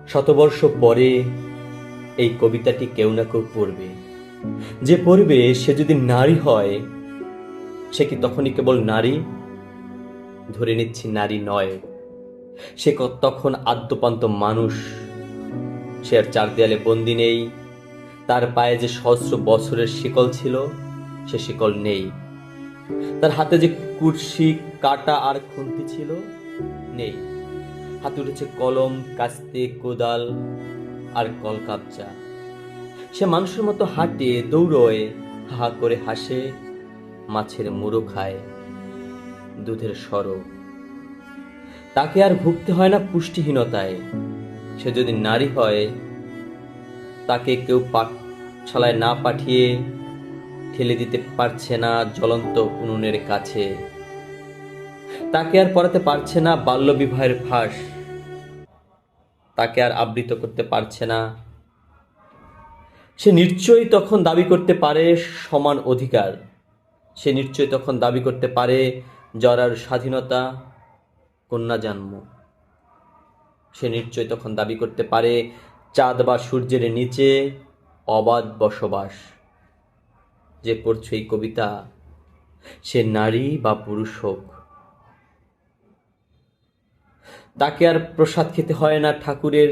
শতবর্ষ পরে এই কবিতাটি কেউ না কেউ পড়বে। যে পড়বে সে যদি নারী হয়, সে কি তখনই কেবল নারী? ধরে নিচ্ছি নারী নয়, সে তখন আদ্যপান্ত মানুষ। সে আর চার দেয়ালে বন্দি নেই। তার পায়ে যে সহস্র বছরের শিকল ছিল, সে শিকল নেই। তার হাতে যে কুরশি, কাঁটা আর খুন্তি ছিল, নেই। হাতে উঠেছে কলম, কাস্তে, কোদাল আর কলকাবজা। সে মানুষের মতো হাঁটে, দৌড়য়, হা করে হাসে, মাছের মুড়ো খায়, দুধের সরো। তাকে আর ভুগতে হয় না পুষ্টিহীনতায়। সে যদি নারী হয়, তাকে কেউ পাঠশালায় না পাঠিয়ে ঠেলে দিতে পারছে না জ্বলন্ত উনুনের কাছে। তাকে আর পড়াতে পারছে না বাল্যবিবাহের ফাঁস। তাকে আর আবৃত করতে পারছে না। সে নিশ্চয়ই তখন দাবি করতে পারে সমান অধিকার। সে নিশ্চয়ই তখন দাবি করতে পারে জরার স্বাধীনতা, কন্যা জন্ম। সে নিশ্চয়ই তখন দাবি করতে পারে চাঁদ বা সূর্যের নিচে অবাধ বসবাস। যে পড়ছে এই কবিতা, সে নারী বা পুরুষ হোক, তাকে আর প্রসাদ খেতে হয় না ঠাকুরের,